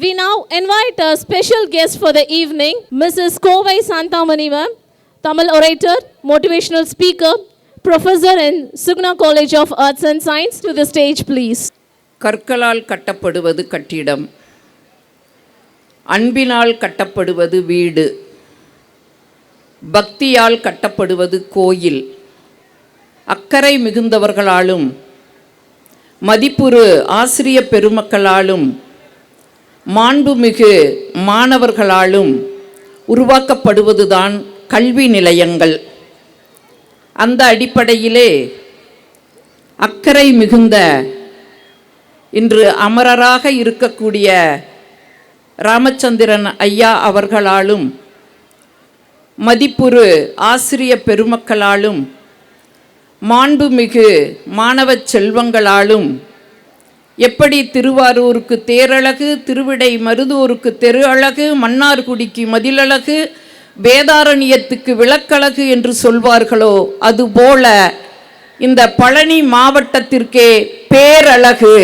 We now invite a special guest for the evening, Mrs. Kovai Santhamani ma'am, Tamil orator, motivational speaker, professor in Sugna College of Arts and Science, to the stage please. கற்களால் கட்டப்படுவது கட்டிடம், அன்பினால் கட்டப்படுவது வீடு, பக்தியால் கட்டப்படுவது கோயில். அக்கறை மிகுந்தவர்களாலும் மதிப்புறு ஆசிரிய பெருமக்களாலும் மாண்புமிகு மாணவர்களாலும் உருவாக்கப்படுவதுதான் கல்வி நிலையங்கள். அந்த அடிப்படையிலே அக்கறை மிகுந்த இன்று அமரராக இருக்கக்கூடிய ராமச்சந்திரன் ஐயா அவர்களாலும் மதிப்புறு ஆசிரிய பெருமக்களாலும் மாண்புமிகு மாணவ செல்வங்களாலும் எப்படி திருவாரூருக்கு தேரழகு, திருவிடை மருதூருக்கு தெரு அழகு, மன்னார்குடிக்கு மதிலழகு, வேதாரண்யத்துக்கு விளக்கழகு என்று சொல்வார்களோ அதுபோல இந்த பழனி மாவட்டத்திற்கே பேரழகு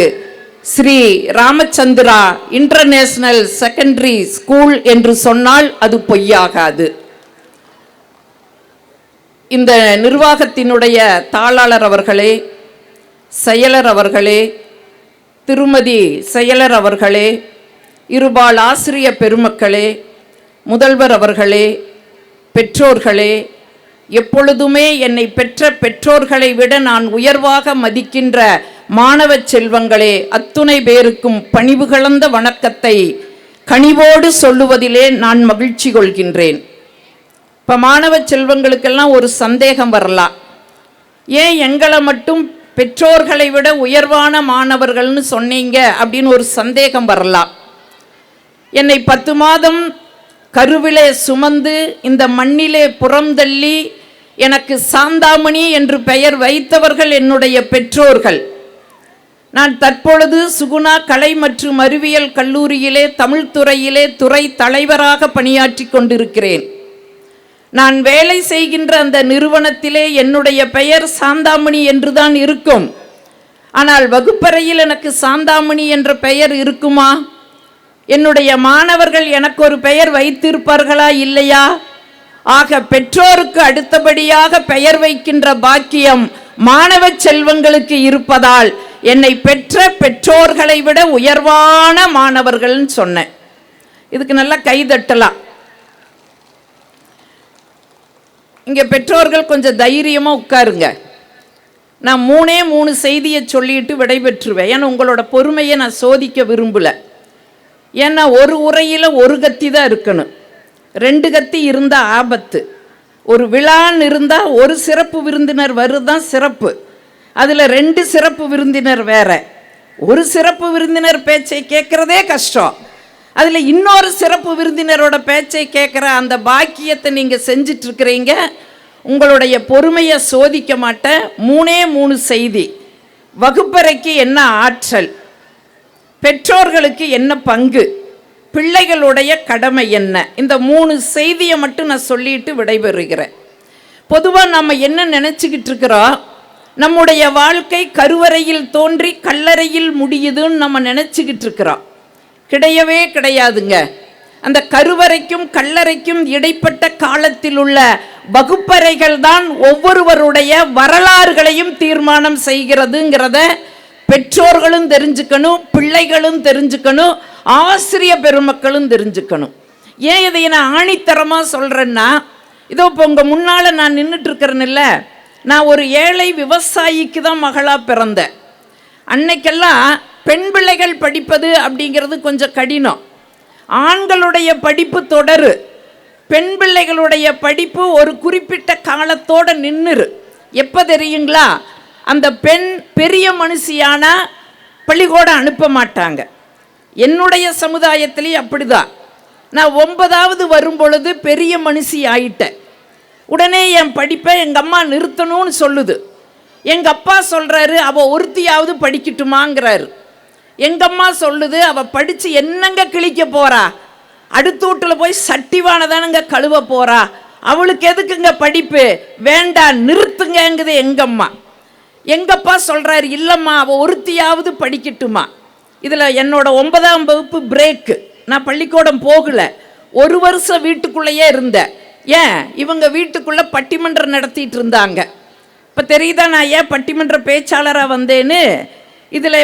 Sri Ramachandra international secondary school என்று சொன்னால் அது பொய்யாகாது. இந்த நிர்வாகத்தினுடைய தாளாளர் அவர்களே, செயலர் அவர்களே, திருமதி செயலர் அவர்களே, இருபால் ஆசிரிய பெருமக்களே, முதல்வர் அவர்களே, பெற்றோர்களே, எப்பொழுதுமே என்னை பெற்ற பெற்றோர்களை விட நான் உயர்வாக மதிக்கின்ற மாணவ செல்வங்களே, அத்துணை பேருக்கும் பணிவு கலந்த வணக்கத்தை கனிவோடு சொல்லுவதிலே நான் மகிழ்ச்சி கொள்கின்றேன். இப்போ மாணவ செல்வங்களுக்கெல்லாம் ஒரு சந்தேகம் வரலாம், ஏன் எங்களை மட்டும் பெற்றோர்களை விட உயர்வான மாணவர்கள்னு சொன்னீங்க அப்படின்னு ஒரு சந்தேகம் வரலாம். என்னை 10 மாதம் கருவிலே சுமந்து இந்த மண்ணிலே புறந்தள்ளி எனக்கு சாந்தாமணி என்று பெயர் வைத்தவர்கள் என்னுடைய பெற்றோர்கள். நான் தற்பொழுது சுகுணா கலை மற்றும் அறிவியல் கல்லூரியிலே தமிழ்துறையிலே துறை தலைவராக பணியாற்றி கொண்டிருக்கிறேன். நான் வேலை செய்கின்ற அந்த நிறுவனத்திலே என்னுடைய பெயர் சாந்தாமணி என்றுதான் இருக்கும். ஆனால் வகுப்பறையில் எனக்கு சாந்தாமணி என்ற பெயர் இருக்குமா? என்னுடைய மாணவர்கள் எனக்கு ஒரு பெயர் வைத்திருப்பார்களா இல்லையா? ஆக பெற்றோருக்கு அடுத்தபடியாக பெயர் வைக்கின்ற பாக்கியம் மாணவ செல்வங்களுக்கு இருப்பதால் என்னை பெற்ற பெற்றோர்களை விட உயர்வான மாணவர்கள்னு சொன்னேன். இதுக்கு நல்லா கைதட்டலாம். இங்கே பெற்றோர்கள் கொஞ்சம் தைரியமாக உட்காருங்க. நான் 3 செய்தியை சொல்லிட்டு விடைபெற்றுவேன். ஏன்னா உங்களோட பொறுமையை நான் சோதிக்க விரும்பலை. ஏன்னா ஒரு உரையில் ஒரு கத்தி தான் இருக்கணும். 2 கத்தி இருந்தால் ஆபத்து. ஒரு விழான்னு இருந்தால் ஒரு சிறப்பு விருந்தினர் வருதான் சிறப்பு. அதில் 2 சிறப்பு விருந்தினர் வேற. ஒரு சிறப்பு விருந்தினர் பேச்சை கேட்குறதே கஷ்டம். அதில் இன்னொரு சிறப்பு விருந்தினரோட பேச்சை கேட்குற அந்த பாக்கியத்தை நீங்கள் செஞ்சிட்ருக்கிறீங்க. உங்களுடைய பொறுமையை சோதிக்க மாட்டேன். 3 செய்தி. வகுப்பறைக்கு என்ன ஆற்றல், பெற்றோர்களுக்கு என்ன பங்கு, பிள்ளைகளுடைய கடமை என்ன, இந்த 3 செய்தியை மட்டும் நான் சொல்லிட்டு விடைபெறுகிறேன். பொதுவாக நம்ம என்ன நினச்சிக்கிட்டு இருக்கிறோம், நம்முடைய வாழ்க்கை கருவறையில் தோன்றி கல்லறையில் முடியுதுன்னு நம்ம நினச்சிக்கிட்டு இருக்கிறோம். கிடையவே கிடையாதுங்க. அந்த கருவறைக்கும் கல்லறைக்கும் இடைப்பட்ட காலத்தில் உள்ள வகுப்பறைகள் தான் ஒவ்வொருவருடைய வரலாறுகளையும் தீர்மானம் செய்கிறதுங்கிறத பெற்றோர்களும் தெரிஞ்சுக்கணும், பிள்ளைகளும் தெரிஞ்சுக்கணும், ஆசிரிய பெருமக்களும் தெரிஞ்சுக்கணும். ஏன் இதை நான் ஆணித்தரமாக சொல்கிறேன்னா, இதோ இப்போ உங்கள் முன்னால் நான் நின்றுட்டு இருக்கிறேன்ல, நான் ஒரு ஏழை விவசாயிக்கு தான் மகளாக பிறந்தேன். அன்னைக்கெல்லாம் பெண் பிள்ளைகள் படிப்பது அப்படிங்கிறது கொஞ்சம் கடினம். ஆண்களுடைய படிப்பு தொடரு, பெண் பிள்ளைகளுடைய படிப்பு ஒரு குறிப்பிட்ட காலத்தோடு நின்றுரு. எப்போ தெரியுங்களா? அந்த பெண் பெரிய மனுஷியானா பள்ளிக்கூடம் அனுப்ப மாட்டாங்க. என்னுடைய சமுதாயத்திலேயே அப்படிதான். நான் 9வது வரும் பொழுது பெரிய மனுஷி ஆயிட்டேன். உடனே என் படிப்பை எங்கள் அம்மா நிறுத்தணும்னு சொல்லுது. எங்கள் அப்பா சொல்கிறாரு, அவள் ஒருத்தியாவது படிக்கட்டுமாங்கிறாரு. எங்கள் அம்மா சொல்லுது, அவள் படித்து என்னங்க கிழிக்க போகிறா, அடுத்த வீட்டில் போய் சட்டிவான தானுங்க கழுவ போகிறா, அவளுக்கு எதுக்குங்க படிப்பு, வேண்டாம் நிறுத்துங்கங்குது எங்கள் அம்மா. எங்கப்பா சொல்கிறாரு, இல்லைம்மா அவள் ஒருத்தியாவது படிக்கட்டுமா. இதில் என்னோட 9ஆம் வகுப்பு பிரேக்கு. நான் பள்ளிக்கூடம் போகல, ஒரு வருஷம் வீட்டுக்குள்ளேயே இருந்தேன். ஏன்? இவங்க வீட்டுக்குள்ளே பட்டிமன்றம் நடத்திட்டு இருந்தாங்க. இப்போ தெரியுதா நான் ஏன் பட்டிமன்ற பேச்சாளராக வந்தேன்னு? இதில்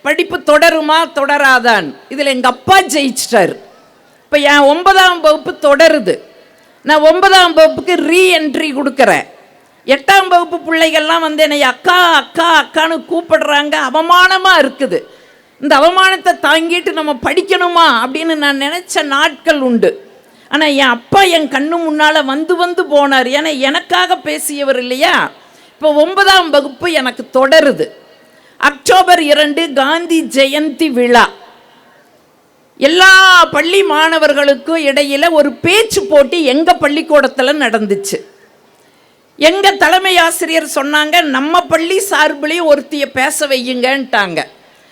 படிப்பு தொடருமா தொடராதான், இதில் எங்கள் அப்பா ஜெயிச்சிட்டார். இப்போ என் 9ஆம் வகுப்பு தொடருது. நான் 9ஆம் வகுப்புக்கு ரீஎன்ட்ரி கொடுக்குறேன். 8ஆம் வகுப்பு பிள்ளைகள்லாம் வந்து என்னை அக்கா அக்கா அக்கான்னு கூப்பிடுறாங்க. அவமானமாக இருக்குது. இந்த அவமானத்தை தாங்கிட்டு நம்ம படிக்கணுமா அப்படின்னு நான் நினச்ச நாட்கள் உண்டு. ஆனால் என் அப்பா என் கண்ணு முன்னால் வந்து வந்து போனார். ஏன்னா எனக்காக பேசியவர் இல்லையா. இப்போ 9ஆம் வகுப்பு எனக்கு தொடருது. அக்டோபர் 2 காந்தி ஜெயந்தி விழா. எல்லா பள்ளி மாணவர்களுக்கும் இடையில ஒரு பேச்சு போட்டி எங்கள் பள்ளிக்கூடத்தில் நடந்துச்சு. எங்கள் தலைமை ஆசிரியர் சொன்னாங்க, நம்ம பள்ளி சார்பிலையும் ஒருத்தியை பேச வையுங்கன்ட்டாங்க.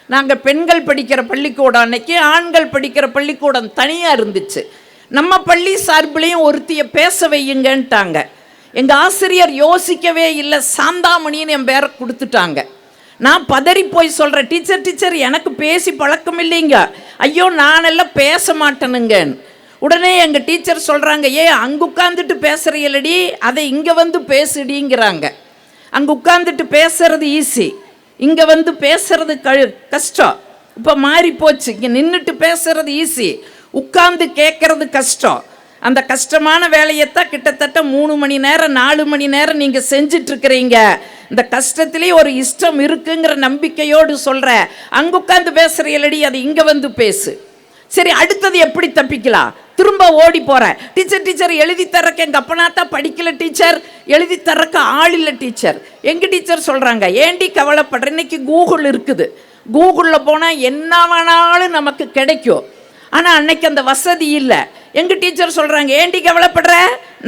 நாங்கள் பெண்கள் படிக்கிற பள்ளிக்கூடம், அன்னைக்கு ஆண்கள் படிக்கிற பள்ளிக்கூடம் தனியாக இருந்துச்சு. நம்ம பள்ளி சார்பிலையும் ஒருத்தியை பேச வையுங்கன்ட்டாங்க. எங்கள் ஆசிரியர் யோசிக்கவே இல்லை, சாந்தாமணின்னு என் பேரை கொடுத்துட்டாங்க. நான் பதறி போய் சொல்கிறேன், டீச்சர் எனக்கு பேசி பழக்கம் இல்லைங்க, ஐயோ நானெல்லாம் பேச மாட்டேனுங்கன்னு. உடனே எங்கள் டீச்சர் சொல்கிறாங்க, அங்கே உட்காந்துட்டு பேசுகிறீங்களடி, அதை இங்கே வந்து பேசுடிங்கிறாங்க. அங்கே உட்காந்துட்டு பேசுறது ஈஸி, இங்கே வந்து பேசுறது கஷ்டம். இப்போ மாறி போச்சு. இங்கே நின்றுட்டு பேசுறது ஈஸி, உட்கார்ந்து கேட்கறது கஷ்டம். அந்த கஷ்டமான வேலையைத்தான் கிட்டத்தட்ட 3 மணி நேரம் 4 மணி நேரம் நீங்கள் செஞ்சிட்ருக்கிறீங்க. இந்த கஷ்டத்துலேயே ஒரு இஷ்டம் இருக்குங்கிற நம்பிக்கையோடு சொல்கிறேன். அங்கே உட்காந்து பேசுகிறீங்களடி, அது இங்கே வந்து பேசு. சரி, அடுத்தது எப்படி தப்பிக்கலாம்? திரும்ப ஓடி போகிறேன். டீச்சர் எழுதி தரக்க எங்கள் அப்பனாத்தான் படிக்கல டீச்சர், எழுதி தரக்க ஆள் இல்லை டீச்சர். எங்கள் டீச்சர் சொல்கிறாங்க, ஏண்டி கவலைப்படுற, இன்னைக்கு கூகுள் இருக்குது, கூகுளில் போனால் என்ன வேணாலும் நமக்கு கிடைக்கும். ஆனால் அன்னைக்கு அந்த வசதி இல்லை. எங்கள் டீச்சர் சொல்கிறாங்க, ஏண்டி கவலைப்படுற,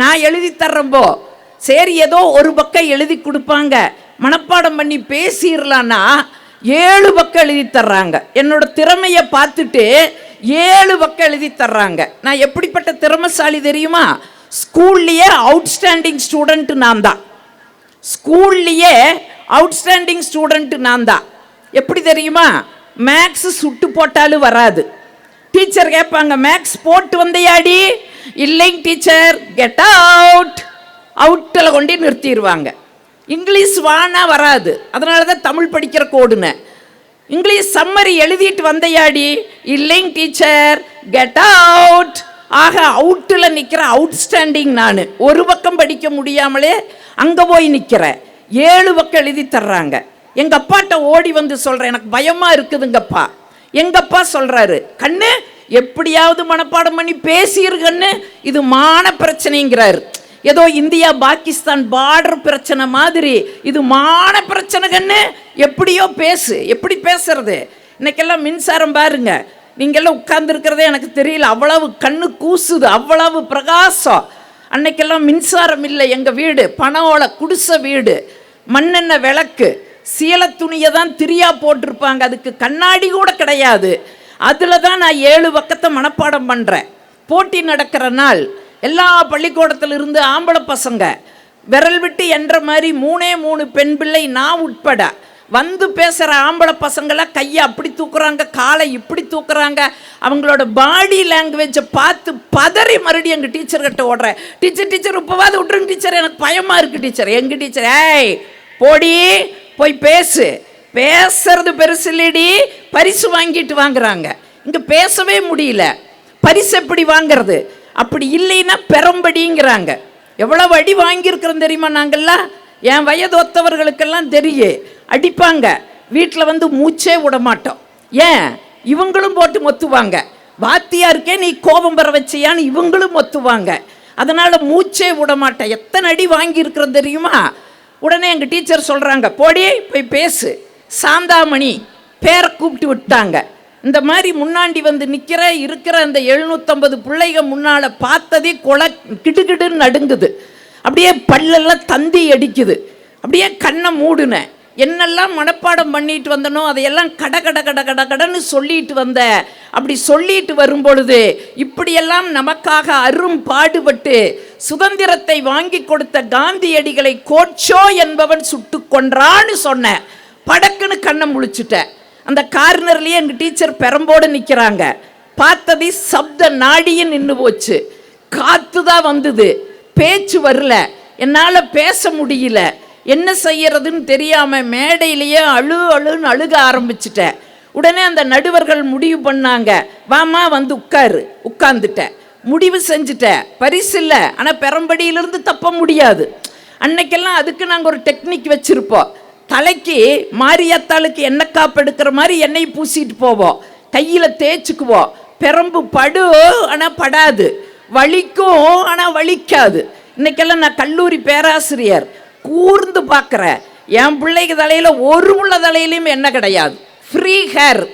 நான் எழுதி தர்றம்போ. சரி, ஏதோ ஒரு பக்கம் எழுதி கொடுப்பாங்க, மனப்பாடம் பண்ணி பேசிடலான்னா 7 பக்கம் எழுதி தர்றாங்க. என்னோட திறமையை பார்த்துட்டு 7 பக்கம் எழுதி தர்றாங்க. நான் எப்படிப்பட்ட திறமைசாலி தெரியுமா? ஸ்கூல்லையே அவுட்ஸ்டாண்டிங் ஸ்டூடெண்ட் நான் தான். ஸ்கூல்லையே அவுட்ஸ்டாண்டிங் ஸ்டூடெண்ட் நான் தான். எப்படி தெரியுமா? மேக்ஸ் சுட்டு போட்டாலும் வராது. டீச்சர் கேட்பாங்க, மேக்ஸ் போட்டு வந்தையாடி? இல்லைங்க டீச்சர், கெட் அவுட், அவுட்டில் கொண்டு நிறுத்திடுவாங்க. இங்கிலீஷ் வானா வராது, அதனால தான் தமிழ் படிக்கிற கோடுனேன். இங்கிலீஷ் சம்மரி எழுதிட்டு வந்தையாடி? இல்லைங்க டீச்சர், கெட் அவுட். ஆக அவுட்டில் நிற்கிற அவுட்ஸ்டாண்டிங் நான். ஒரு பக்கம் படிக்க முடியாமலே அங்கே போய் நிற்கிறேன். 7 பக்கம் எழுதி தர்றாங்க. எங்கள் அப்பாட்ட ஓடி வந்து சொல்கிறேன், எனக்கு பயமாக இருக்குதுங்கப்பா. எங்கப்பா சொல்கிறாரு, கண்ணு எப்படியாவது மனப்பாடம் பண்ணி பேசியிருக்கண்ணு, இது மான பிரச்சனைங்கிறாரு. ஏதோ இந்தியா பாகிஸ்தான் பார்டர் பிரச்சனை மாதிரி இது மான பிரச்சனை கண்ணு, எப்படியோ பேசு. எப்படி பேசுறது? இன்னைக்கெல்லாம் மின்சாரம் பாருங்க, நீங்கெல்லாம் உட்கார்ந்துருக்கிறதே எனக்கு தெரியல, அவ்வளவு கண்ணு கூசுது, அவ்வளவு பிரகாசம். அன்னைக்கெல்லாம் மின்சாரம் இல்லை. எங்கள் வீடு பனோல குடிசை வீடு, மண்ணெண்ணெய் விளக்கு, சீலை துணியை தான் திரியா போட்டிருப்பாங்க, அதுக்கு கண்ணாடி கூட கிடையாது. அதில் தான் நான் 7 பக்கத்தை மனப்பாடம் பண்ணுறேன். போட்டி நடக்கிற நாள் எல்லா பள்ளிக்கூடத்தில் இருந்து ஆம்பளை பசங்க விரல் விட்டு என்ற மாதிரி 3 பெண் பிள்ளை நான் உட்பட வந்து பேசுகிற ஆம்பளை பசங்களை கையை அப்படி தூக்குறாங்க, காலை இப்படி தூக்குறாங்க. அவங்களோட பாடி லாங்குவேஜை பார்த்து பதறி மறுபடியும் எங்கள் டீச்சர்கிட்ட ஓடுறேன். டீச்சர் இப்போவாது விட்டுருங்க டீச்சர், எனக்கு பயமாக இருக்குது டீச்சர். எங்கள் டீச்சர், ஏய் போடி போய் பேசு, பேசுறது பெருசு இல்லடி, பரிசு வாங்கிட்டு வாங்குறாங்க. இங்கே பேசவே முடியல, பரிசு எப்படி வாங்கிறது? அப்படி இல்லைன்னா பெரம்படிங்கிறாங்க. எவ்வளவு அடி வாங்கியிருக்கிறோம் தெரியுமா நாங்கள்லாம்? என் வயதொத்தவர்களுக்கெல்லாம் தெரியும், அடிப்பாங்க. வீட்டில் வந்து மூச்சே விட மாட்டோம். ஏன்? இவங்களும் போட்டு மொத்துவாங்க. வாத்தியாருக்கே நீ கோபம் பெற வச்சியான்னு இவங்களும் மொத்துவாங்க. அதனால் மூச்சே விட மாட்டேன். எத்தனை அடி வாங்கியிருக்கிறோம் தெரியுமா? உடனே எங்கள் டீச்சர் சொல்கிறாங்க, போடி போய் பேசு. சாந்தாமணி பேரை கூப்பிட்டு விட்டாங்க. இந்த மாதிரி முன்னாடி வந்து இருக்கிற அந்த 750 பிள்ளைங்க முன்னால் பார்த்ததே கிடுகிடுன்னு நடுங்குது. அப்படியே பல்லெல்லாம் தந்தி அடிக்குது. அப்படியே கண்ணை மூடுனேன். என்னெல்லாம் மனப்பாடம் பண்ணிட்டு வந்தனோ அதையெல்லாம் கடன்னு சொல்லிட்டு வந்தேன். அப்படி சொல்லிட்டு வரும் பொழுது இப்படியெல்லாம் நமக்காக அரும் பாடுபட்டு சுதந்திரத்தை வாங்கி கொடுத்த காந்தியடிகளை கோட்சோ என்பவன் சுட்டு கொன்றான்னு சொன்னேன். படக்குன்னு கண்ணை முழிச்சுட்டேன். அந்த கார்னர்லேயே எங்கள் டீச்சர் பெரம்போடு நிற்கிறாங்க. பார்த்தது சப்த நாடியும் நின்று போச்சு. காத்து தான் வந்தது, பேச்சு வரல, என்னால் பேச முடியல. என்ன செய்யறதுன்னு தெரியாம மேடையிலேயே அழுன்னு அழுக ஆரம்பிச்சிட்டேன். உடனே அந்த நடுவர்கள் முடிவு பண்ணாங்க, வாமா வந்து உட்காரு. உட்கார்ந்துட்டேன். முடிவு செஞ்சுட்டேன், பரிசு இல்லை, ஆனால் பெரம்படியிலிருந்து தப்ப முடியாது. அன்னைக்கெல்லாம் அதுக்கு நாங்கள் ஒரு டெக்னிக் வச்சுருப்போம். தலைக்கு மாரியாத்தாளுக்கு எண்ணெய் காப்பு எடுக்கிற மாதிரி எண்ணெய் பூசிட்டு போவோம், கையில் தேய்ச்சிக்குவோம். பெரம்பு படு ஆனால் படாது, வலிக்கும் ஆனால் வலிக்காது. இன்னைக்கெல்லாம் நான் கல்லூரி பேராசிரியர், கூர்ந்து பார்க்குறேன். என் பிள்ளைக்கு தலையில் ஒரு முள்ள தலையிலையும் எண்ணெய் கிடையாது, ஃப்ரீ ஹேர்.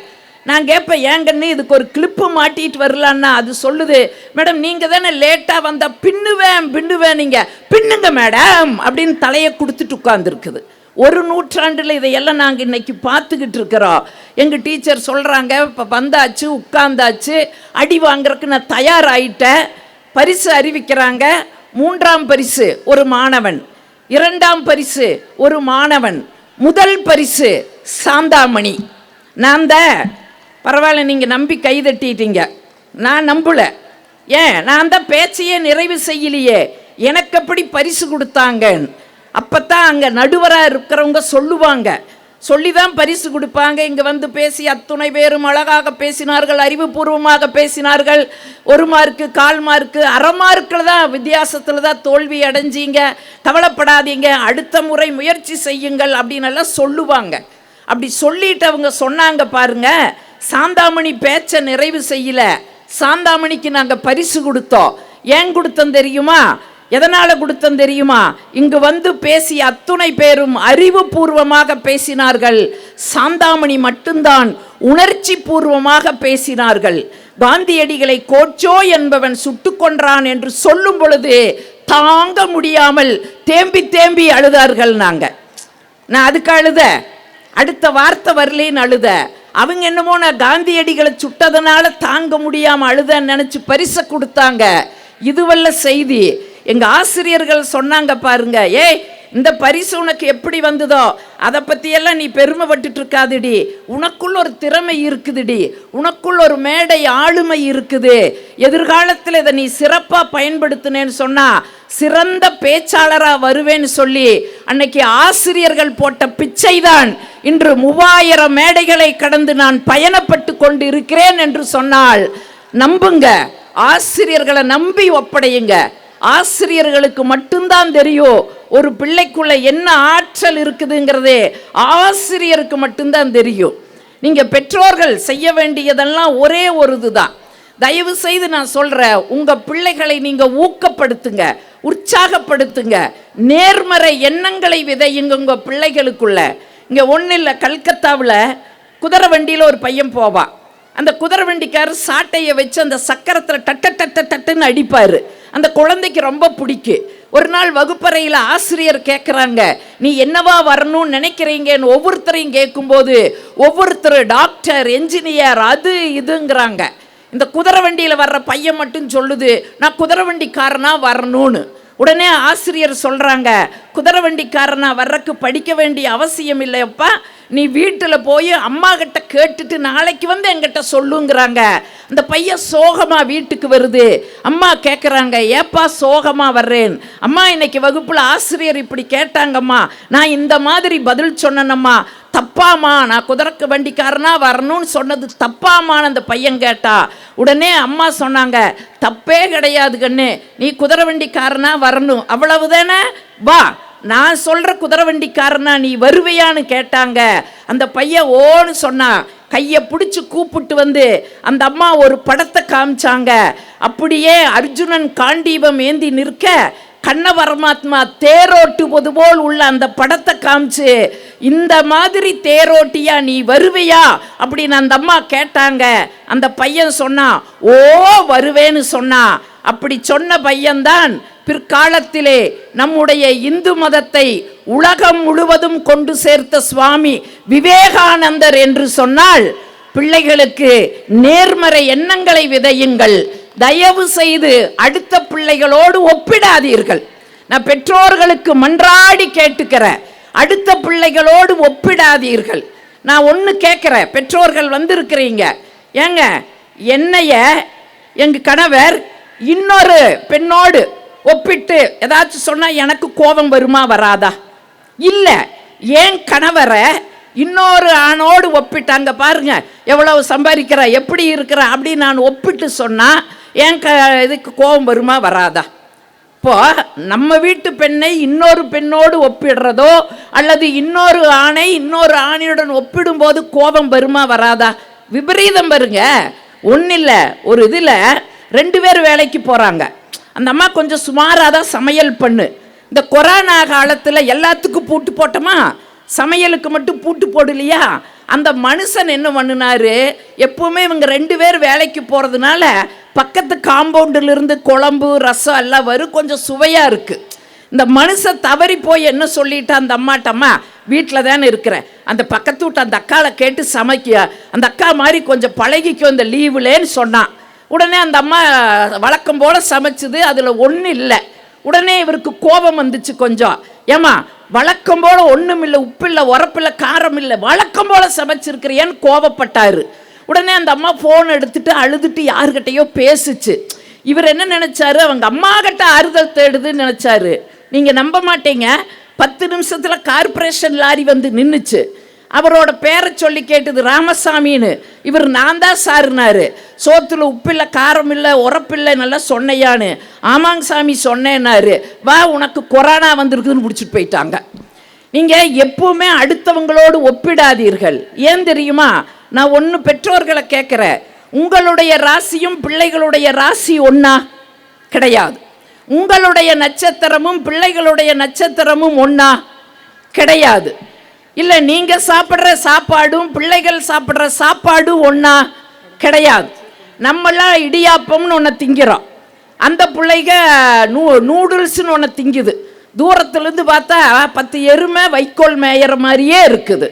நான் கேட்பேன், ஏங்கன்னு இதுக்கு ஒரு கிளிப்பு மாட்டிட்டு வரலான்னா அது சொல்லுது, மேடம் நீங்கள் தானே லேட்டாக வந்தால் பின்னுவேன், நீங்கள் பின்னுங்க மேடம் அப்படின்னு தலையை கொடுத்துட்டு உட்காந்துருக்குது. ஒரு நூற்றாண்டில் இதையெல்லாம் நாங்கள் இன்னைக்கு பார்த்துக்கிட்டு இருக்கிறோம். எங்கள் டீச்சர் சொல்கிறாங்க, இப்போ வந்தாச்சு, உட்கார்ந்தாச்சு, அடி வாங்குறதுக்கு நான் தயாராகிட்டேன். பரிசு அறிவிக்கிறாங்க. 3ஆம் பரிசு ஒரு மாணவன், 2ஆம் பரிசு ஒரு மாணவன், முதல் பரிசு சாந்தாமணி. நான் தான் பரவாயில்ல, நீங்கள் நம்பி கைதட்டிட்டீங்க, நான் நம்பல. ஏன், நான் தான் பேச்சையே நிறைவு செய்யலையே, எனக்கு எப்படி பரிசு கொடுத்தாங்கன்னு. அப்போத்தான் அங்கே நடுவராக இருக்கிறவங்க சொல்லுவாங்க, சொல்லி தான் பரிசு கொடுப்பாங்க. இங்கே வந்து பேசி அத்துணை பேரும் அழகாக பேசினார்கள், அறிவுபூர்வமாக பேசினார்கள். 1 மார்க்கு, 1/4 மார்க்கு, அரை மார்க்கில் தான் வித்தியாசத்தில் தான் தோல்வி அடைஞ்சிங்க, கவலைப்படாதீங்க, அடுத்த முறை முயற்சி செய்யுங்கள் அப்படின்னு எல்லாம் சொல்லுவாங்க. அப்படி சொல்லிட்டு அவங்க சொன்னாங்க பாருங்க, சாந்தாமணி பேச்சை நிறைவு செய்யல, சாந்தாமணிக்கு நாங்கள் பரிசு கொடுத்தோம். ஏன் கொடுத்தோம் தெரியுமா? எதனால் கொடுத்தோம் தெரியுமா? இங்கு வந்து பேசிய அத்துணை பேரும் அறிவுபூர்வமாக பேசினார்கள், சாந்தாமணி மட்டும்தான் உணர்ச்சி பூர்வமாக பேசினார்கள். காந்தியடிகளை கோச்சோ என்பவன் சுட்டு கொன்றான் என்று சொல்லும் பொழுது தாங்க முடியாமல் தேம்பி தேம்பி அழுதார்கள். நான் அதுக்கு அழுத, அடுத்த வார்த்தை வரலேன்னு அழுத. அவங்க என்னமோ நான் காந்தியடிகளை சுட்டதனால தாங்க முடியாமல் அழுதன்னு நினச்சி பரிசை கொடுத்தாங்க. இதுவல்ல செய்தி. எங்கள் ஆசிரியர்கள் சொன்னாங்க பாருங்க, ஏய் இந்த பரிசு உனக்கு எப்படி வந்ததோ அதை பற்றியெல்லாம் நீ பெருமைப்பட்டு இருக்காதுடி, உனக்குள்ள ஒரு திறமை இருக்குதுடி, உனக்குள்ள ஒரு மேடை ஆளுமை இருக்குது, எதிர்காலத்தில் இதை நீ சிறப்பாக பயன்படுத்தினேன்னு சொன்னால் சிறந்த பேச்சாளராக வருவேன்னு சொல்லி அன்னைக்கு ஆசிரியர்கள் போட்ட பிச்சை தான் இன்று 3000 மேடைகளை கடந்து நான் பயணப்பட்டு கொண்டு இருக்கிறேன் என்று சொன்னால் நம்புங்க. ஆசிரியர்களை நம்பி ஒப்படையுங்க. ஆசிரியர்களுக்கு மட்டும்தான் தெரியும் ஒரு பிள்ளைக்குள்ள என்ன ஆற்றல் இருக்குதுங்கிறதே ஆசிரியருக்கு மட்டும்தான் தெரியும். நீங்கள் பெற்றோர்கள் செய்ய வேண்டியதெல்லாம் ஒரே ஒரு இதுதான். தயவு செய்து நான் சொல்கிறேன், உங்கள் பிள்ளைகளை நீங்கள் ஊக்கப்படுத்துங்க, உற்சாகப்படுத்துங்க, நேர்மறை எண்ணங்களை விதையுங்க உங்கள் பிள்ளைகளுக்குள்ள. இங்கே ஒன்றும் இல்லை, கல்கத்தாவில் குதிரை வண்டியில் ஒரு பையன் போவான். அந்த குதிரை வண்டிக்காரர் சாட்டையை வச்சு அந்த சக்கரத்தில் டட்டுன்னு அடிப்பார். அந்த குழந்தைக்கு ரொம்ப பிடிக்கும். ஒரு நாள் வகுப்பறையில் ஆசிரியர் கேட்குறாங்க, நீ என்னவா வரணும்னு நினைக்கிறீங்கன்னு ஒவ்வொருத்தரையும் கேட்கும்போது ஒவ்வொருத்தர் டாக்டர், என்ஜினியர், அது இதுங்கிறாங்க. இந்த குதிரை வண்டியில் வர்ற பையன் மட்டும் சொல்லுது, நான் குதிரை வண்டிக்காரனா வரணும்னு. உடனே ஆசிரியர் சொல்கிறாங்க, குதிரை வண்டிக்காரனா வர்றக்கு படிக்க வேண்டிய அவசியம் இல்லையப்பா, நீ வீட்டில் போய் அம்மா கிட்ட கேட்டுட்டு நாளைக்கு வந்து என்கிட்ட சொல்லுங்கிறாங்க. அந்த பையன் சோகமாக வீட்டுக்கு வருது. அம்மா கேட்குறாங்க, ஏப்பா சோகமாக வர்றேன்? அம்மா இன்னைக்கு வகுப்பில் ஆசிரியர் இப்படி கேட்டாங்கம்மா, நான் இந்த மாதிரி பதில் சொன்னேனம்மா, தப்பாம்மா, நான் குதிரை வண்டிக்காரனா வரணும்னு சொன்னது தப்பாமான்னு அந்த பையன் கேட்டா. உடனே அம்மா சொன்னாங்க, தப்பே கிடையாது கண்ணு, நீ குதிரை வண்டிக்காரனா வரணும், அவ்வளவுதானே, வா, நான் சொல்கிற குதிரை வண்டிக்காரனா நீ வருவையான்னு கேட்டாங்க. அந்த பையன் ஓன்னு சொன்னான். கையை பிடிச்சி கூப்பிட்டு வந்து அந்த அம்மா ஒரு படத்தை காமிச்சாங்க. அப்படியே அர்ஜுனன் காண்டீபம் ஏந்தி நிற்க கண்ண பரமாத்மா தேரோட்டுவது போல் உள்ள அந்த படத்தை காமிச்சு, இந்த மாதிரி தேரோட்டியா நீ வருவையா அப்படின்னு அந்த அம்மா கேட்டாங்க. அந்த பையன் சொன்னான், ஓ வருவேன்னு சொன்னான். அப்படி சொன்ன பையன்தான் பிற்காலத்திலே நம்முடைய இந்து மதத்தை உலகம் முழுவதும் கொண்டு சேர்த்த சுவாமி விவேகானந்தர் என்று சொன்னால், பிள்ளைகளுக்கு நேர்மறை எண்ணங்களை விதையுங்கள். தயவு செய்து அடுத்த பிள்ளைகளோடு ஒப்பிடாதீர்கள். நான் பெற்றோர்களுக்கு மன்றாடி கேட்டுக்கிறேன், அடுத்த பிள்ளைகளோடு ஒப்பிடாதீர்கள். நான் ஒன்று கேட்குறேன், பெற்றோர்கள் வந்திருக்கிறீங்க, ஏங்க என்னைய எங்க கணவர் இன்னொரு பெண்ணோடு ஒப்பிட்டு ஏதாச்சும் சொன்னா எனக்கு கோபம் வருமா வராதா? இல்ல, ஏன் கணவரை இன்னொரு ஆணோடு ஒப்பிட்டாங்க பாருங்க, எவ்வளவு சம்பாதிக்கிற, எப்படி இருக்கிற அப்படின்னு நான் ஒப்பிட்டு சொன்னா ஏன் இதுக்கு கோபம் வருமா வராதா? இப்போ நம்ம வீட்டு பெண்ணை இன்னொரு பெண்ணோடு ஒப்பிடுறதோ அல்லது இன்னொரு ஆணை இன்னொரு ஆணையுடன் ஒப்பிடும்போது கோபம் வருமா வராதா? விபரீதம் வருங்க. ஒன்றும் இல்லை, ஒரு இதில் 2 பேர் வேலைக்கு போகிறாங்க. அந்த அம்மா கொஞ்சம் சுமாராக தான் சமையல் பண்ணு. இந்த கொரோனா காலத்தில் எல்லாத்துக்கும் பூட்டு போட்டோமா, சமையலுக்கு மட்டும் பூட்டு போடலையா? அந்த மனுஷன் என்ன பண்ணினாரு, எப்பவுமே இவங்க 2 பேர் வேலைக்கு போகிறதுனால பக்கத்து காம்பவுண்டிலிருந்து குழம்பு ரசம் எல்லாம் வரும், கொஞ்சம் சுவையாக இருக்குது. இந்த மனுஷன் தவறி போய் என்ன சொல்லிட்டா அந்த அம்மாட்டம்மா, வீட்டில் தானே இருக்கிறேன், அந்த பக்கத்து வீட்டு அந்த அக்காவை கேட்டு சமைக்க, அந்த அக்கா மாதிரி கொஞ்சம் பழகிக்கும் இந்த லீவுலேன்னு சொன்னான். உடனே அந்த அம்மா வழக்கம் போல் சமைச்சுது, அதில் ஒன்றும் இல்லை. உடனே இவருக்கு கோபம் வந்துச்சு கொஞ்சம். ஏமா வழக்கம் போல் ஒன்றும் இல்லை, உப்பில்லை உரப்பில்லை காரம் இல்லை, வழக்கம் போல் சமைச்சிருக்கிறியான்னு கோபப்பட்டார். உடனே அந்த அம்மா ஃபோன் எடுத்துட்டு அழுதுட்டு யாருக்கிட்டையோ பேசுச்சு. இவர் என்ன நினச்சாரு, அவங்க அம்மா கிட்ட ஆறுதல் தேடுதுன்னு நினச்சாரு. நீங்கள் நம்ப மாட்டீங்க, 10 நிமிஷத்தில் கார்பரேஷன் லாரி வந்து நின்றுச்சு. அவரோட பேரை சொல்லி கேட்டது ராமசாமின்னு. இவர் நான் தான் சாருனாரு. சோத்துல உப்பில்லை காரம் இல்லை உரப்பில்லை நல்லா சொன்னையான்னு. ஆமாங்க சாமி சொன்னேன்னாரு. வா உனக்கு கொரோனா வந்திருக்குதுன்னு பிடிச்சிட்டு போயிட்டாங்க. நீங்கள் எப்பவுமே அடுத்தவங்களோடு ஒப்பிடாதீர்கள். ஏன் தெரியுமா? நான் ஒன்று பெற்றோர்களை கேட்குறேன், உங்களுடைய ராசியும் பிள்ளைகளுடைய ராசி ஒன்றா? கிடையாது. உங்களுடைய நட்சத்திரமும் பிள்ளைகளுடைய நட்சத்திரமும் ஒன்றா? கிடையாது. இல்லை, நீங்கள் சாப்பிட்ற சாப்பாடும் பிள்ளைகள் சாப்பிட்ற சாப்பாடும் ஒன்றா? கிடையாது. நம்மளாம் இடியாப்பம்னு ஒன்று திங்கிறோம், அந்த பிள்ளைங்க நூடுல்ஸ்னு ஒன்று திங்குது. தூரத்துலேருந்து பார்த்தா 10 எருமை வைக்கோல் மேயிற மாதிரியே இருக்குது.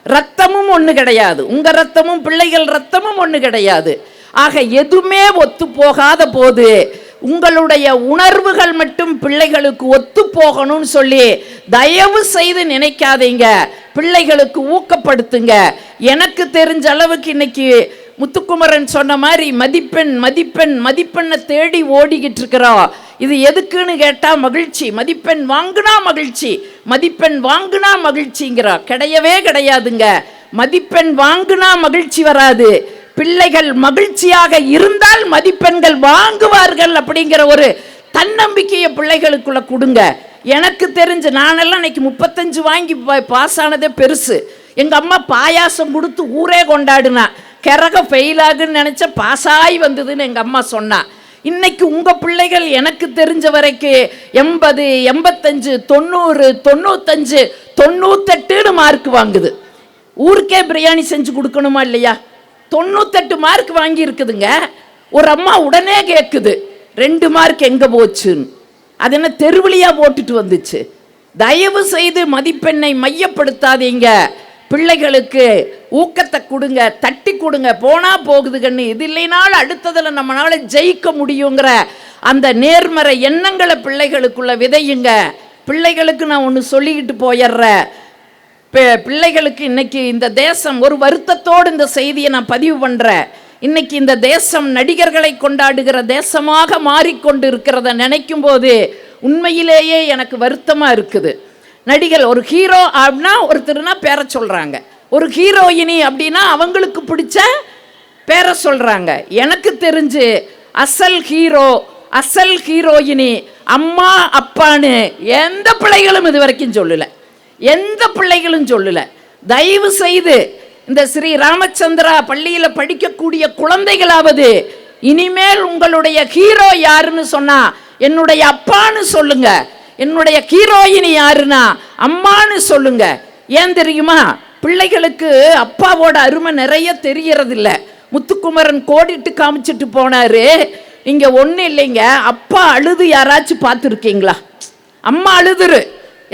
ரத்தமும் ஒன்று கிடையாது, உங்கள் ரத்தமும் பிள்ளைகள் ரத்தமும் ஒன்று கிடையாது. ஆக எதுவுமே ஒத்து போகாத போது உங்களுடைய உணர்வுகள் மட்டும் பிள்ளைகளுக்கு ஒத்து போகணும்னு சொல்லி தயவு செய்து நினைக்காதீங்க. பிள்ளைகளுக்கு ஊக்கப்படுத்துங்க. எனக்கு தெரிஞ்ச அளவுக்கு இன்னைக்கு முத்துக்குமரன் சொன்ன மாதிரி மதிப்பெண் மதிப்பெண் மதிப்பெண்ணை தேடி ஓடிக்கிட்டு இருக்கிறோம். இது எதுக்குன்னு கேட்டால் மகிழ்ச்சி, மதிப்பெண் வாங்கினா மகிழ்ச்சி, மதிப்பெண் வாங்கினா மகிழ்ச்சிங்கிறோம். கிடையவே கிடையாதுங்க. மதிப்பெண் வாங்கினா மகிழ்ச்சி வராது. பிள்ளைகள் மகிழ்ச்சியாக இருந்தால் மதிப்பெண்கள் வாங்குவார்கள் அப்படிங்கிற ஒரு தன்னம்பிக்கையை பிள்ளைகளுக்குள்ள கொடுங்க. எனக்கு தெரிஞ்சு நானெல்லாம் இன்னைக்கு 35 வாங்கி பாஸ் ஆனதே பெருசு. எங்கள் அம்மா பாயாசம் கொடுத்து ஊரே கொண்டாடுனா. கிறக ஃபெயில் ஆகுன்னு நினச்ச பாஸாகி வந்ததுன்னு எங்கள் அம்மா சொன்னா. இன்னைக்கு உங்கள் பிள்ளைகள் எனக்கு தெரிஞ்ச வரைக்கும் 80, 85, 90, 95, 98 மார்க் வாங்குது. ஊருக்கே பிரியாணி செஞ்சு கொடுக்கணுமா இல்லையா? 98 மார்க் வாங்கி இருக்குதுங்க. ஒரு அம்மா உடனே கேட்குது, 2 மார்க் எங்கே போச்சுன்னு. அது என்ன தெருவிலியா போட்டுட்டு வந்துச்சு? தயவு செய்து மதிப்பெண்ணை மையப்படுத்தாதீங்க. பிள்ளைகளுக்கு ஊக்கத்தை கொடுங்க, தட்டி கொடுங்க. போனா போகுதுகன்னு, இது இல்லைனாலும் அடுத்ததில் நம்மளால ஜெயிக்க முடியுங்கிற அந்த நேர்மறை எண்ணங்களை பிள்ளைகளுக்குள்ள விதையுங்க. பிள்ளைகளுக்கு நான் ஒன்று சொல்லிக்கிட்டு போயிடுறேன். பிள்ளைகளுக்கு இன்னைக்கு இந்த தேசம் ஒரு வருத்தத்தோடு இந்த செய்தியை நான் பதிவு பண்ணுறேன். இன்னைக்கு இந்த தேசம் நடிகர்களை கொண்டாடுகிற தேசமாக மாறிக்கொண்டு இருக்கிறத நினைக்கும் போது உண்மையிலேயே எனக்கு வருத்தமாக இருக்குது. நடிகர் ஒரு ஹீரோ அப்படின்னா ஒருத்தர்னா பேரை சொல்கிறாங்க, ஒரு ஹீரோயினி அப்படின்னா அவங்களுக்கு பிடிச்ச பேரை சொல்கிறாங்க. எனக்கு தெரிஞ்சு அசல் ஹீரோ அசல் ஹீரோயினி அம்மா அப்பான்னு எந்த பிள்ளைகளும் இது வரைக்கும் சொல்லலை, எந்த பிள்ளைகளும் சொல்லலை. தயவு செய்து இந்த ஸ்ரீ ராமச்சந்திரா பள்ளியில் படிக்கக்கூடிய குழந்தைகளாவது இனிமேல் உங்களுடைய ஹீரோ யாருன்னு சொன்னா என்னுடைய அப்பான்னு சொல்லுங்க, என்னுடைய ஹீரோயினி யாருன்னா அம்மான்னு சொல்லுங்க. ஏன் தெரியுமா? பிள்ளைகளுக்கு அப்பாவோட அருமை நிறைய தெரியறதில்ல. முத்துக்குமரன் கோடிட்டு காமிச்சிட்டு போனாரு. இங்க ஒன்றும் இல்லைங்க, அப்பா அழுது யாராச்சும் பார்த்துருக்கீங்களா? அம்மா அழுதுரு,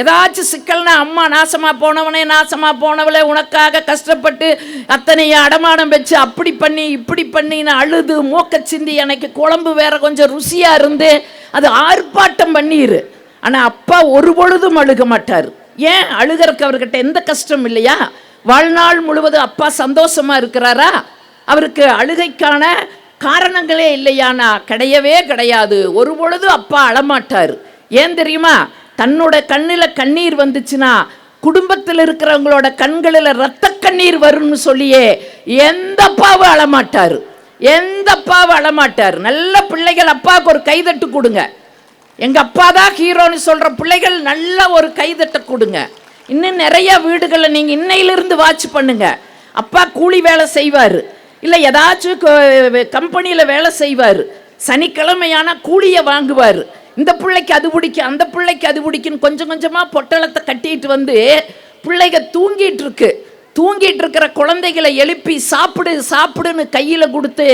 ஏதாச்சும் சிக்கல்னா அம்மா நாசமா போனவனே நாசமா போனவளே உனக்காக கஷ்டப்பட்டு அத்தனைய அடமானம் வச்சு அப்படி பண்ணி இப்படி பண்ணின்னு அழுது மூக்க சிந்தி எனக்கு குழம்பு வேற கொஞ்சம் ருசியா இருந்து அது ஆர்ப்பாட்டம் பண்ணிரு. ஆனால் அப்பா ஒரு பொழுதும் அழுக மாட்டார். ஏன்? அழுகிறதுக்கு அவர்கிட்ட எந்த கஷ்டம் இல்லையா? வாழ்நாள் முழுவதும் அப்பா சந்தோஷமா இருக்கிறாரா? அவருக்கு அழுகைக்கான காரணங்களே இல்லையானா கிடையவே கிடையாது. ஒரு பொழுது அப்பா அழமாட்டார். ஏன் தெரியுமா? தன்னோட கண்ணில் கண்ணீர் வந்துச்சுன்னா குடும்பத்தில் இருக்கிறவங்களோட கண்களில் ரத்த கண்ணீர் வரும்னு சொல்லியே எந்த அப்பாவும் அழமாட்டார், எந்த அப்பாவும் அழமாட்டார். நல்ல பிள்ளைகள் அப்பாவுக்கு ஒரு கைதட்டு கொடுங்க. எங்கள் அப்பா தான் ஹீரோன்னு சொல்கிற பிள்ளைகள் நல்ல ஒரு கைதட்டை கொடுங்க. இன்னும் நிறைய வீடுகளில் நீங்கள் இன்னையிலிருந்து வாட்ச் பண்ணுங்க. அப்பா கூலி வேலை செய்வார், இல்லை ஏதாச்சும் கம்பெனியில் வேலை செய்வார். சனிக்கிழமையான கூலியை வாங்குவார். இந்த பிள்ளைக்கு அது பிடிக்கும், அந்த பிள்ளைக்கு அது பிடிக்குன்னு கொஞ்சம் கொஞ்சமாக பொட்டலத்தை கட்டிட்டு வந்து பிள்ளைங்க தூங்கிட்டு இருக்கிற குழந்தைகளை எழுப்பி சாப்பிடு சாப்பிடுன்னு கையில் கொடுத்து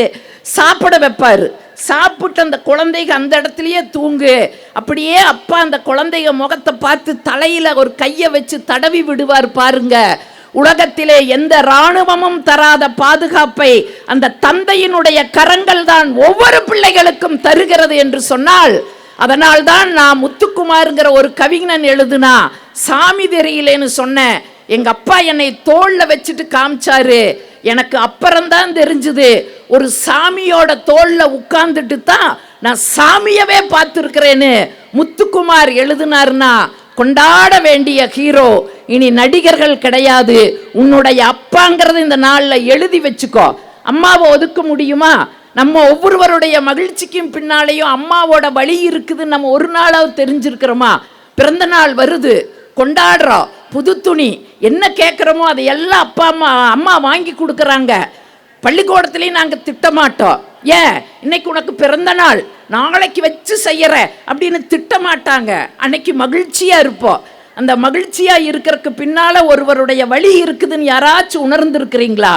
சாப்பிட வைப்பார். சாப்பிட்டு அந்த குழந்தைங்க அந்த இடத்துலையே தூங்கு. அப்படியே அப்பா அந்த குழந்தைங்க முகத்தை பார்த்து தலையில் ஒரு கையை வச்சு தடவி விடுவார். பாருங்க, உலகத்திலே எந்த இராணுவமும் தராத பாதுகாப்பை அந்த தந்தையினுடைய கரங்கள் தான் ஒவ்வொரு பிள்ளைகளுக்கும் தருகிறது என்று சொன்னால், அதனால் தான் நான் முத்துக்குமாருங்கிற ஒரு கவிஞன் எழுதுனா சாமி தெரியலேன்னு சொன்னேன். எங்க அப்பா என்னை தோல்ல வச்சுட்டு காமிச்சாரு. எனக்கு அப்புறம்தான் தெரிஞ்சுது ஒரு சாமியோட தோல்ல உட்கார்ந்துட்டு தான் நான் சாமியவே பார்த்துருக்கிறேன்னு முத்துக்குமார் எழுதினார்னா கொண்டாட வேண்டிய ஹீரோ இனி நடிகர்கள் கிடையாது. உன்னுடைய அப்பாங்கிறது இந்த நாளில் எழுதி வச்சுக்கோ. அம்மாவை ஒதுக்க முடியுமா? நம்ம ஒவ்வொருவருடைய மகிழ்ச்சிக்கும் பின்னாலேயும் அம்மாவோட வழி இருக்குதுன்னு நம்ம ஒரு நாளாவது தெரிஞ்சிருக்கிறோமா? பிறந்த நாள் வருது, கொண்டாடுறோம், புது துணி, என்ன கேட்குறோமோ அதை எல்லாம் அப்பா அம்மா வாங்கி கொடுக்குறாங்க. பள்ளிக்கூடத்துலேயும் நாங்கள் திட்டமாட்டோம். ஏன் இன்னைக்கு உனக்கு பிறந்த நாள், நாளைக்கு வச்சு செய்யற அப்படின்னு திட்டமாட்டாங்க. அன்னைக்கு மகிழ்ச்சியாக இருப்போம். அந்த மகிழ்ச்சியாக இருக்கிறதுக்கு பின்னால் ஒருவருடைய வழி இருக்குதுன்னு யாராச்சும் உணர்ந்துருக்கிறீங்களா?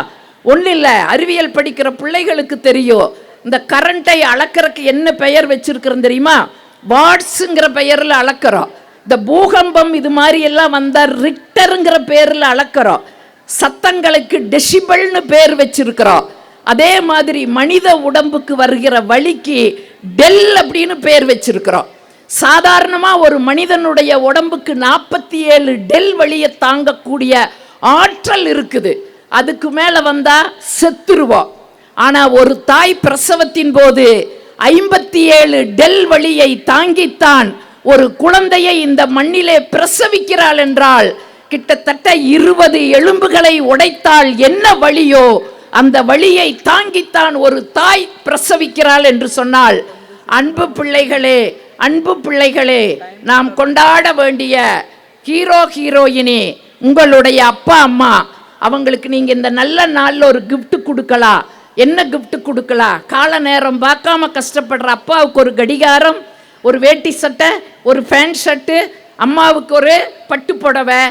ஒன்றும் இல்லை. அறிவியல் படிக்கிற பிள்ளைகளுக்கு தெரியும். இந்த கரண்ட்டை அளக்கிறதுக்கு என்ன பெயர் வச்சிருக்கிறோம் தெரியுமா? வாட்ஸுங்கிற பெயரில் அளக்கிறோம். இந்த பூகம்பம் இது மாதிரி எல்லாம் வந்தால் ரிக்டருங்கிற பேரில் அளக்கிறோம். சத்தங்களுக்கு டெசிபல்னு பேர் வச்சிருக்கிறோம். அதே மாதிரி மனித உடம்புக்கு வருகிற வலிக்கு டெல் அப்படின்னு பேர் வச்சிருக்கிறோம். சாதாரணமாக ஒரு மனிதனுடைய உடம்புக்கு 47 டெல் வலியை தாங்கக்கூடிய ஆற்றல் இருக்குது. அதுக்கு மேலே வந்தால் செத்துருவோம். ஆனால் ஒரு தாய் பிரசவத்தின் போது 57 டெல் வலியை தாங்கித்தான் ஒரு குழந்தையை இந்த மண்ணிலே பிரசவிக்கிறாள் என்றால் கிட்டத்தட்ட 20 எலும்புகளை உடைத்தால் என்ன வலியோ அந்த வலியை தாங்கித்தான் ஒரு தாய் பிரசவிக்கிறாள் என்று சொன்னால், அன்பு பிள்ளைகளே, நாம் கொண்டாட வேண்டிய ஹீரோயினி உங்களுடைய அப்பா அம்மா. அவங்களுக்கு நீங்கள் இந்த நல்ல நாளில் ஒரு கிஃப்ட் கொடுக்கலாம். என்ன கிஃப்ட் கொடுக்கலாம்? கால நேரம் பார்க்காம கஷ்டப்படுற அப்பாவுக்கு ஒரு கடிகாரம், ஒரு வேட்டி சட்டை, ஒரு பேண்ட் ஷர்ட்டு, அம்மாவுக்கு ஒரு பட்டு புடவை.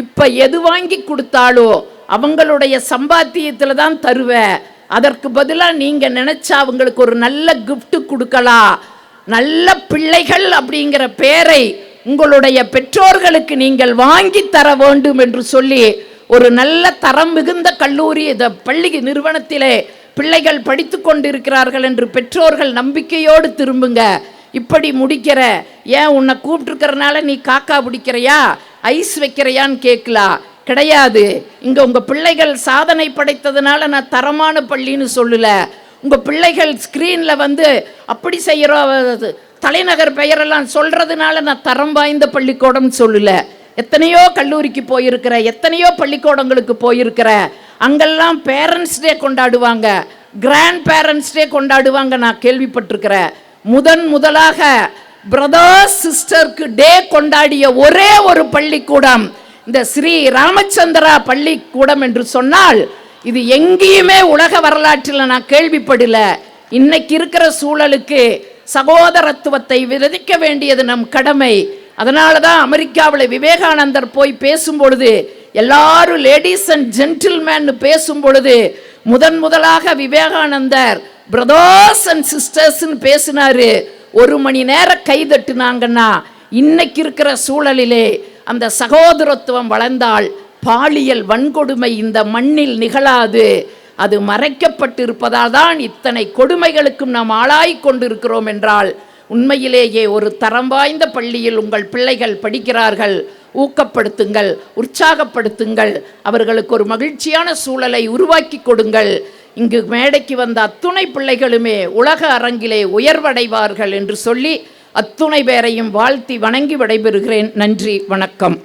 இப்போ எது வாங்கி கொடுத்தாலோ அவங்களுடைய சம்பாத்தியத்தில் தான் தருவேன். அதற்கு பதிலாக நீங்கள் நினச்சா அவங்களுக்கு ஒரு நல்ல கிஃப்ட் கொடுக்கலாம். நல்ல பிள்ளைகள் அப்படிங்கிற பெயரை உங்களுடைய பெற்றோர்களுக்கு நீங்கள் வாங்கி தர வேண்டும் என்று சொல்லி ஒரு நல்ல தரம் மிகுந்த கல்லூரி பள்ளி நிறுவனத்திலே பிள்ளைகள் படித்து கொண்டிருக்கிறார்கள் என்று பெற்றோர்கள் நம்பிக்கையோடு திரும்புங்க. இப்படி முடிக்கிற, ஏன் உன்னை கூப்பிட்டுருக்கிறனால நீ காக்கா பிடிக்கிறையா, ஐஸ் வைக்கிறையான்னு கேட்கலாம். கிடையாது. இங்கே உங்கள் பிள்ளைகள் சாதனை படைத்ததுனால நான் தரமான பள்ளின்னு சொல்லலை. உங்கள் பிள்ளைகள் ஸ்க்ரீனில் வந்து அப்படி செய்கிறோம் தலைநகர் பெயரெல்லாம் சொல்கிறதுனால நான் தரம் வாய்ந்த பள்ளிக்கூடம்னு சொல்லலை. எத்தனையோ கல்லூரிக்கு போயிருக்கிற, எத்தனையோ பள்ளிக்கூடங்களுக்கு போயிருக்கிற, அங்கெல்லாம் பேரண்ட்ஸ் டே கொண்டாடுவாங்க, கிராண்ட் பேரண்ட்ஸ் டே கொண்டாடுவாங்க. நான் கேள்விப்பட்டிருக்கிறேன். முதலாக பிரதர்ஸ் சிஸ்டருக்கு டே கொண்டாடிய ஒரே ஒரு பள்ளிக்கூடம் இந்த ஸ்ரீ ராமச்சந்திரா பள்ளிக்கூடம் என்று சொன்னால் இது எங்கேயுமே உலக வரலாற்றில் நான் கேள்விப்படல. இன்னைக்கு இருக்கிற சூழலுக்கு சகோதரத்துவத்தை விதைக்க வேண்டியது நம் கடமை. அதனால தான் அமெரிக்காவில் விவேகானந்தர் போய் பேசும்பொழுது எல்லாரும் லேடிஸ் அண்ட் ஜென்டில்மேன் பேசும் பொழுது முதலாக விவேகானந்தர் பிரதர்ஸ் அண்ட் சிஸ்டர்ஸ்ன்னு பேசினாரு. 1 மணி நேரம் கைதட்டுனாங்கன்னா இன்னைக்கு இருக்கிற சூழலிலே அந்த சகோதரத்துவம் வளர்ந்தால் பாலியல் வன்கொடுமை இந்த மண்ணில் நிகழாது. அது மறைக்கப்பட்டிருப்பதால் தான் இத்தனை கொடுமைகளுக்கும் நாம் ஆளாய் கொண்டிருக்கிறோம் என்றால் உண்மையிலேயே ஒரு தரம் வாய்ந்த பள்ளியில் உங்கள் பிள்ளைகள் படிக்கிறார்கள். ஊக்கப்படுத்துங்கள், உற்சாகப்படுத்துங்கள், அவர்களுக்கு ஒரு மகிழ்ச்சியான சூழலை உருவாக்கி கொடுங்கள். இங்கு மேடைக்கு வந்த அத்துணை பிள்ளைகளுமே உலக அரங்கிலே உயர்வடைவார்கள் என்று சொல்லி அத்துணை பேரையும் வாழ்த்தி வணங்கி விடைபெறுகிறேன். நன்றி, வணக்கம்.